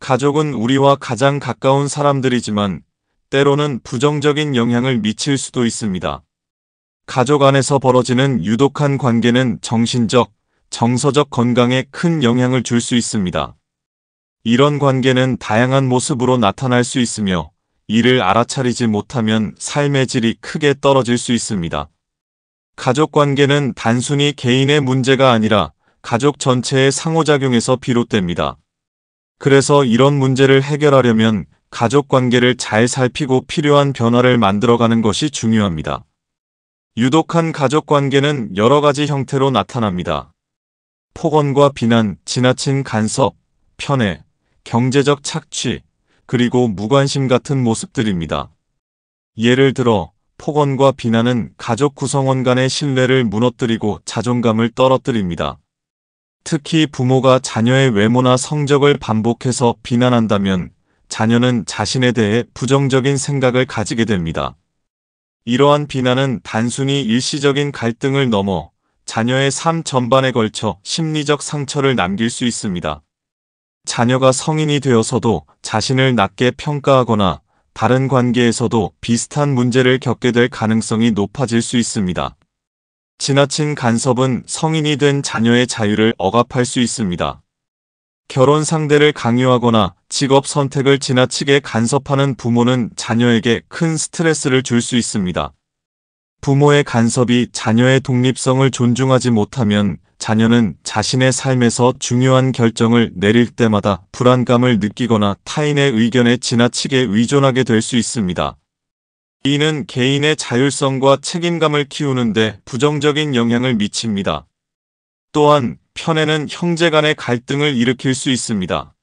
가족은 우리와 가장 가까운 사람들이지만 때로는 부정적인 영향을 미칠 수도 있습니다. 가족 안에서 벌어지는 유독한 관계는 정신적, 정서적 건강에 큰 영향을 줄 수 있습니다. 이런 관계는 다양한 모습으로 나타날 수 있으며 이를 알아차리지 못하면 삶의 질이 크게 떨어질 수 있습니다. 가족 관계는 단순히 개인의 문제가 아니라 가족 전체의 상호작용에서 비롯됩니다. 그래서 이런 문제를 해결하려면 가족 관계를 잘 살피고 필요한 변화를 만들어가는 것이 중요합니다. 유독한 가족 관계는 여러 가지 형태로 나타납니다. 폭언과 비난, 지나친 간섭, 편애, 경제적 착취, 그리고 무관심 같은 모습들입니다. 예를 들어 폭언과 비난은 가족 구성원 간의 신뢰를 무너뜨리고 자존감을 떨어뜨립니다. 특히 부모가 자녀의 외모나 성적을 반복해서 비난한다면 자녀는 자신에 대해 부정적인 생각을 가지게 됩니다. 이러한 비난은 단순히 일시적인 갈등을 넘어 자녀의 삶 전반에 걸쳐 심리적 상처를 남길 수 있습니다. 자녀가 성인이 되어서도 자신을 낮게 평가하거나 다른 관계에서도 비슷한 문제를 겪게 될 가능성이 높아질 수 있습니다. 지나친 간섭은 성인이 된 자녀의 자유를 억압할 수 있습니다. 결혼 상대를 강요하거나 직업 선택을 지나치게 간섭하는 부모는 자녀에게 큰 스트레스를 줄 수 있습니다. 부모의 간섭이 자녀의 독립성을 존중하지 못하면 자녀는 자신의 삶에서 중요한 결정을 내릴 때마다 불안감을 느끼거나 타인의 의견에 지나치게 의존하게 될 수 있습니다. 이는 개인의 자율성과 책임감을 키우는데 부정적인 영향을 미칩니다. 또한 편애는 형제 간의 갈등을 일으킬 수 있습니다.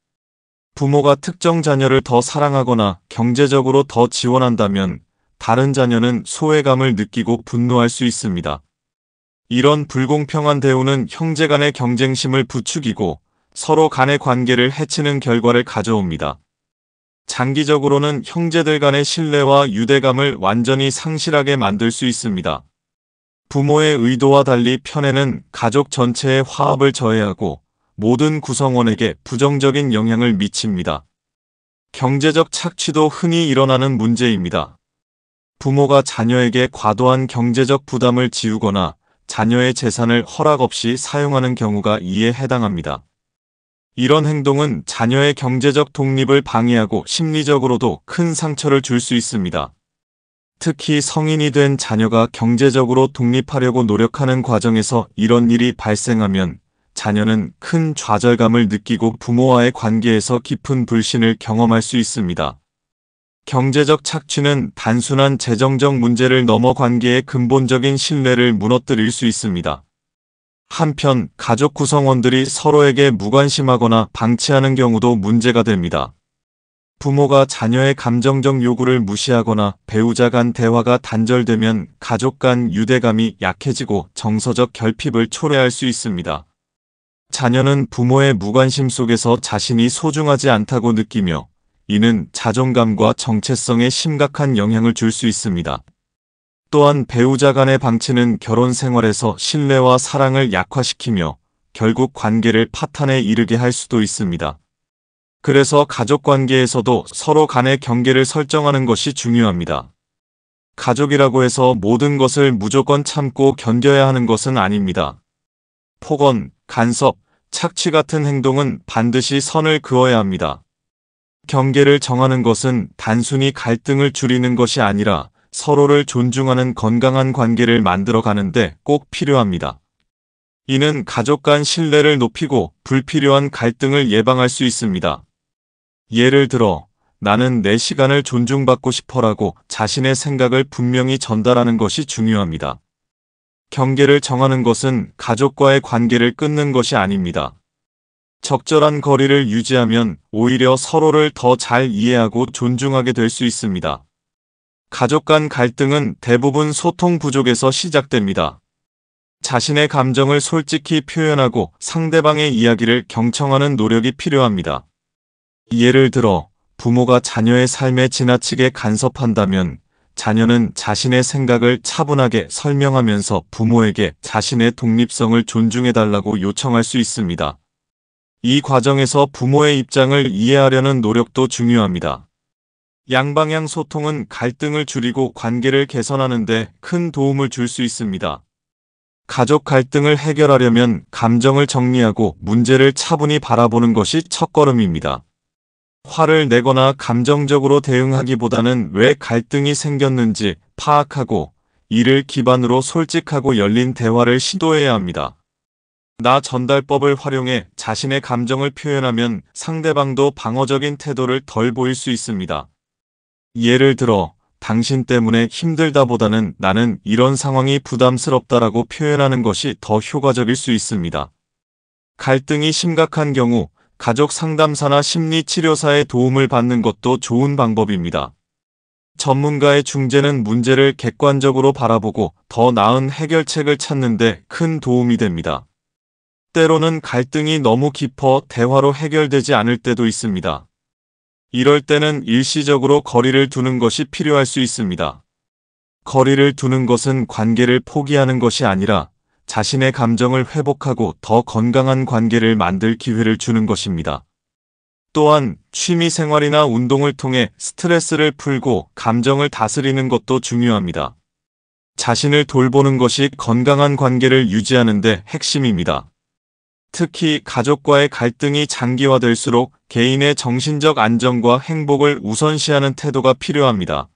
부모가 특정 자녀를 더 사랑하거나 경제적으로 더 지원한다면 다른 자녀는 소외감을 느끼고 분노할 수 있습니다. 이런 불공평한 대우는 형제 간의 경쟁심을 부추기고 서로 간의 관계를 해치는 결과를 가져옵니다. 장기적으로는 형제들 간의 신뢰와 유대감을 완전히 상실하게 만들 수 있습니다. 부모의 의도와 달리 편애는 가족 전체의 화합을 저해하고 모든 구성원에게 부정적인 영향을 미칩니다. 경제적 착취도 흔히 일어나는 문제입니다. 부모가 자녀에게 과도한 경제적 부담을 지우거나 자녀의 재산을 허락 없이 사용하는 경우가 이에 해당합니다. 이런 행동은 자녀의 경제적 독립을 방해하고 심리적으로도 큰 상처를 줄 수 있습니다. 특히 성인이 된 자녀가 경제적으로 독립하려고 노력하는 과정에서 이런 일이 발생하면 자녀는 큰 좌절감을 느끼고 부모와의 관계에서 깊은 불신을 경험할 수 있습니다. 경제적 착취는 단순한 재정적 문제를 넘어 관계의 근본적인 신뢰를 무너뜨릴 수 있습니다. 한편 가족 구성원들이 서로에게 무관심하거나 방치하는 경우도 문제가 됩니다. 부모가 자녀의 감정적 요구를 무시하거나 배우자 간 대화가 단절되면 가족 간 유대감이 약해지고 정서적 결핍을 초래할 수 있습니다. 자녀는 부모의 무관심 속에서 자신이 소중하지 않다고 느끼며 이는 자존감과 정체성에 심각한 영향을 줄 수 있습니다. 또한 배우자 간의 방치는 결혼 생활에서 신뢰와 사랑을 약화시키며 결국 관계를 파탄에 이르게 할 수도 있습니다. 그래서 가족 관계에서도 서로 간의 경계를 설정하는 것이 중요합니다. 가족이라고 해서 모든 것을 무조건 참고 견뎌야 하는 것은 아닙니다. 폭언, 간섭, 착취 같은 행동은 반드시 선을 그어야 합니다. 경계를 정하는 것은 단순히 갈등을 줄이는 것이 아니라 서로를 존중하는 건강한 관계를 만들어가는데 꼭 필요합니다. 이는 가족 간 신뢰를 높이고 불필요한 갈등을 예방할 수 있습니다. 예를 들어, 나는 내 시간을 존중받고 싶어라고 자신의 생각을 분명히 전달하는 것이 중요합니다. 경계를 정하는 것은 가족과의 관계를 끊는 것이 아닙니다. 적절한 거리를 유지하면 오히려 서로를 더 잘 이해하고 존중하게 될 수 있습니다. 가족 간 갈등은 대부분 소통 부족에서 시작됩니다. 자신의 감정을 솔직히 표현하고 상대방의 이야기를 경청하는 노력이 필요합니다. 예를 들어, 부모가 자녀의 삶에 지나치게 간섭한다면 자녀는 자신의 생각을 차분하게 설명하면서 부모에게 자신의 독립성을 존중해달라고 요청할 수 있습니다. 이 과정에서 부모의 입장을 이해하려는 노력도 중요합니다. 양방향 소통은 갈등을 줄이고 관계를 개선하는 데 큰 도움을 줄 수 있습니다. 가족 갈등을 해결하려면 감정을 정리하고 문제를 차분히 바라보는 것이 첫걸음입니다. 화를 내거나 감정적으로 대응하기보다는 왜 갈등이 생겼는지 파악하고 이를 기반으로 솔직하고 열린 대화를 시도해야 합니다. 나 전달법을 활용해 자신의 감정을 표현하면 상대방도 방어적인 태도를 덜 보일 수 있습니다. 예를 들어, 당신 때문에 힘들다보다는 나는 이런 상황이 부담스럽다라고 표현하는 것이 더 효과적일 수 있습니다. 갈등이 심각한 경우 가족 상담사나 심리치료사의 도움을 받는 것도 좋은 방법입니다. 전문가의 중재는 문제를 객관적으로 바라보고 더 나은 해결책을 찾는 데 큰 도움이 됩니다. 때로는 갈등이 너무 깊어 대화로 해결되지 않을 때도 있습니다. 이럴 때는 일시적으로 거리를 두는 것이 필요할 수 있습니다. 거리를 두는 것은 관계를 포기하는 것이 아니라 자신의 감정을 회복하고 더 건강한 관계를 만들 기회를 주는 것입니다. 또한 취미 생활이나 운동을 통해 스트레스를 풀고 감정을 다스리는 것도 중요합니다. 자신을 돌보는 것이 건강한 관계를 유지하는 데 핵심입니다. 특히 가족과의 갈등이 장기화될수록 개인의 정신적 안정과 행복을 우선시하는 태도가 필요합니다.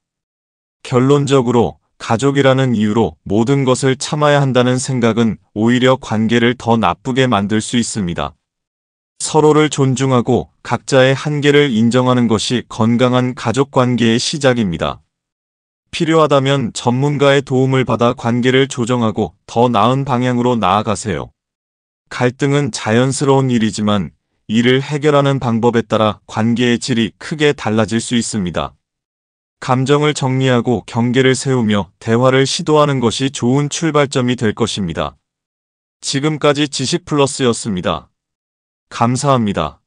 결론적으로 가족이라는 이유로 모든 것을 참아야 한다는 생각은 오히려 관계를 더 나쁘게 만들 수 있습니다. 서로를 존중하고 각자의 한계를 인정하는 것이 건강한 가족 관계의 시작입니다. 필요하다면 전문가의 도움을 받아 관계를 조정하고 더 나은 방향으로 나아가세요. 갈등은 자연스러운 일이지만 이를 해결하는 방법에 따라 관계의 질이 크게 달라질 수 있습니다. 감정을 정리하고 경계를 세우며 대화를 시도하는 것이 좋은 출발점이 될 것입니다. 지금까지 지식플러스였습니다. 감사합니다.